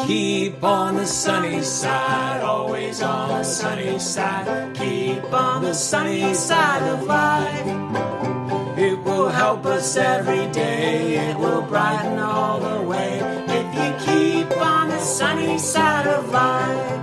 Keep on the sunny side, always on the sunny side. Keep on the sunny side of life. It will help us every day, it will brighten all the way. If you keep on the sunny side of life.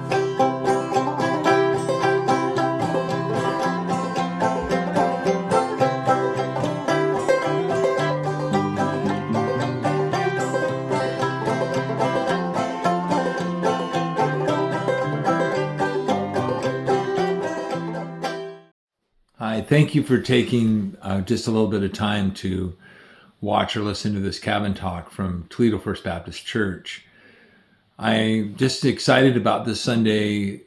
Hi, thank you for taking just a little bit of time to watch or listen to this cabin talk from Toledo First Baptist Church. I'm just excited about this Sunday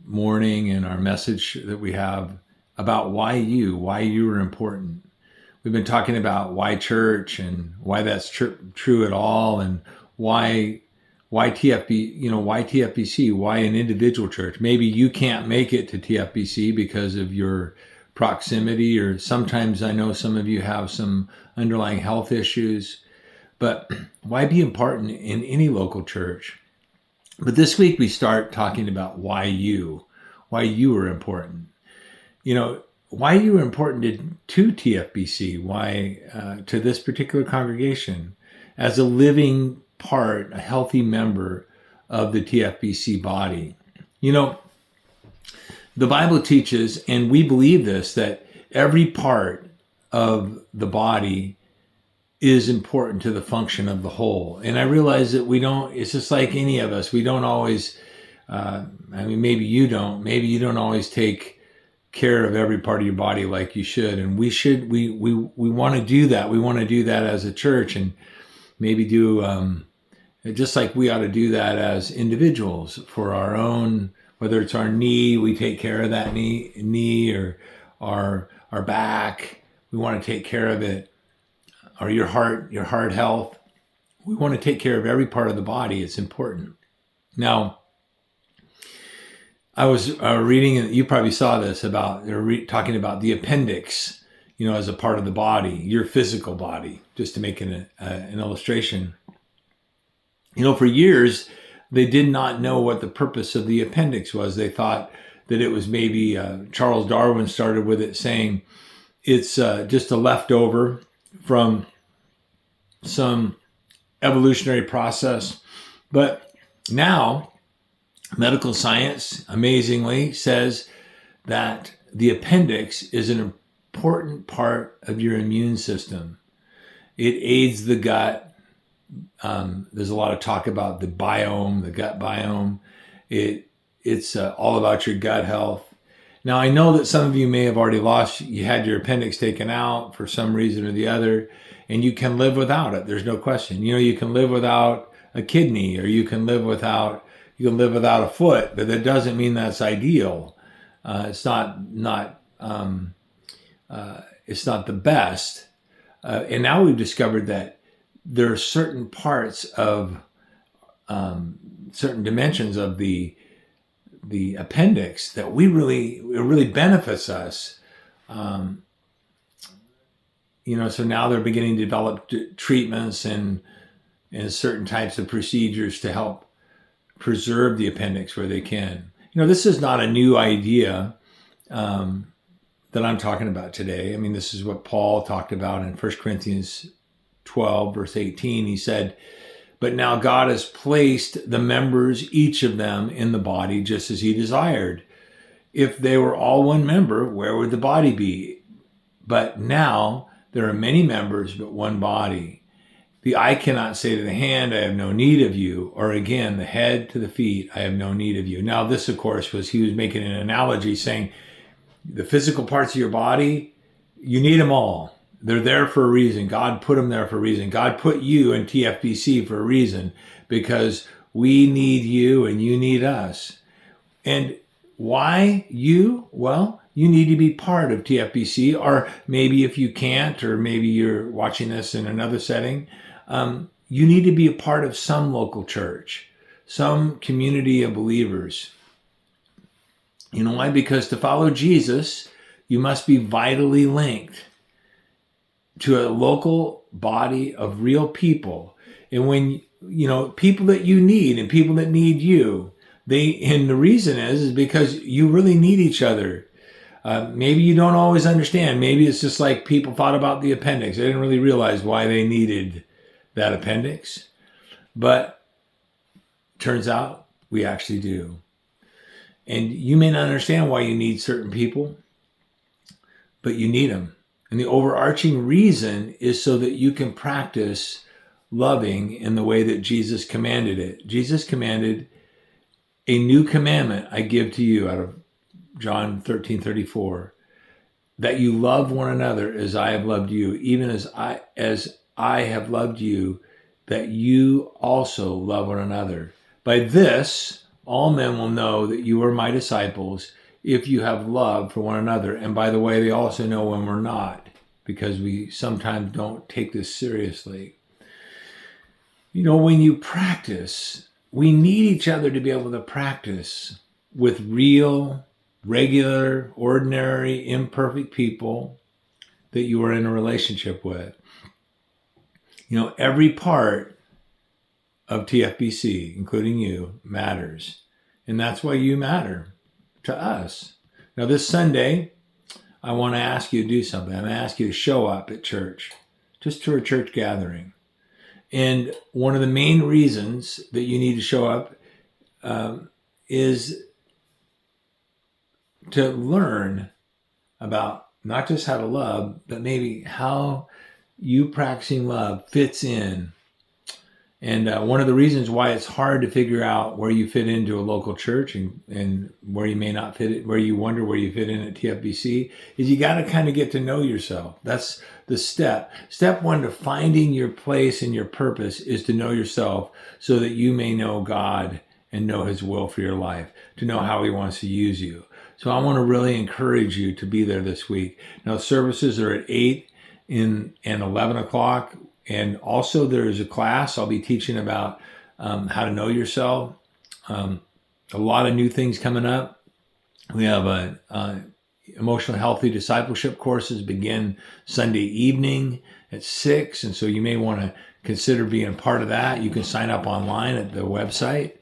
morning and our message that we have about why you are important. We've been talking about why church and why that's true at all, and why TFBC, why an individual church. Maybe you can't make it to TFBC because of your proximity, or sometimes I know some of you have some underlying health issues, but why be important in any local church? But this week we start talking about why you are important. Why you are important to TFBC, why to this particular congregation as a living part, a healthy member of the TFBC body. The Bible teaches, and we believe this, that every part of the body is important to the function of the whole. And I realize that it's just like any of us, we don't always, maybe you don't always take care of every part of your body like you should. And we want to do that. We want to do that as a church, and maybe do, just like we ought to do that as individuals for our own, whether it's our knee, we take care of that knee, or our back, we want to take care of it, or your heart health. We want to take care of every part of the body. It's important. Now, I was reading, and you probably saw this, about they're talking about the appendix, as a part of the body, your physical body, just to make an illustration. For years, they did not know what the purpose of the appendix was. They thought that it was maybe, Charles Darwin started with it, saying it's just a leftover from some evolutionary process. But now, medical science, amazingly, says that the appendix is an important part of your immune system. It aids the gut. There's a lot of talk about the biome, the gut biome. It's all about your gut health. Now, I know that some of you may have already you had your appendix taken out for some reason or the other, and you can live without it. There's no question. You can live without a kidney, or you can live without a foot, but that doesn't mean that's ideal. It's not the best. And now we've discovered that there are certain parts of certain dimensions of the appendix that it really benefits us. So now they're beginning to develop treatments and certain types of procedures to help preserve the appendix where they can. This is not a new idea that I'm talking about today. This is what Paul talked about in 1 Corinthians 12, verse 18. He said, "But now God has placed the members, each of them, in the body just as he desired. If they were all one member, where would the body be? But now there are many members, but one body. The eye cannot say to the hand, I have no need of you, or again, the head to the feet, I have no need of you." Now, this, of course, he was making an analogy saying the physical parts of your body, you need them all. They're there for a reason. God put them there for a reason. God put you in TFBC for a reason, because we need you and you need us. And why you? Well, you need to be part of TFBC, or maybe if you can't, or maybe you're watching this in another setting, you need to be a part of some local church, some community of believers. You know why? Because to follow Jesus, you must be vitally linked to a local body of real people. And when people that you need and people that need you. And the reason is because you really need each other. Maybe you don't always understand. Maybe it's just like people thought about the appendix. They didn't really realize why they needed that appendix. But turns out we actually do. And you may not understand why you need certain people, but you need them. And the overarching reason is so that you can practice loving in the way that Jesus commanded it. Jesus commanded, a new commandment I give to you, out of John 13:34, that you love one another as I have loved you, even as I have loved you, that you also love one another. By this, all men will know that you are my disciples, if you have love for one another. And by the way, they also know when we're not, because we sometimes don't take this seriously. When you practice, we need each other to be able to practice with real, regular, ordinary, imperfect people that you are in a relationship with. Every part of TFBC, including you, matters. And that's why you matter to us. Now, this Sunday, I want to ask you to do something. I'm going to ask you to show up at church, just to a church gathering. And one of the main reasons that you need to show up is to learn about not just how to love, but maybe how you practicing love fits in. And one of the reasons why it's hard to figure out where you fit into a local church and where you may not fit it, where you wonder where you fit in at TFBC, is you got to kind of get to know yourself. That's the step. Step one to finding your place and your purpose is to know yourself, so that you may know God and know His will for your life, to know how He wants to use you. So I want to really encourage you to be there this week. Now, services are at 8 and 11 o'clock. And also there's a class I'll be teaching about how to know yourself. A lot of new things coming up. We have emotional healthy discipleship courses begin Sunday evening at 6. And so you may want to consider being a part of that. You can sign up online at the website.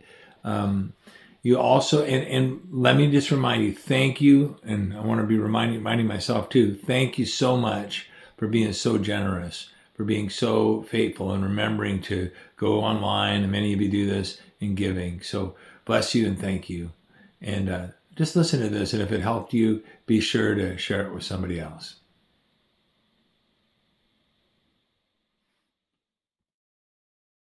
You also, and let me just remind you, thank you. And I want to be reminding myself too, thank you so much for being so generous, for being so faithful and remembering to go online, and many of you do this, in giving. So bless you and thank you. And just listen to this, and if it helped you, be sure to share it with somebody else.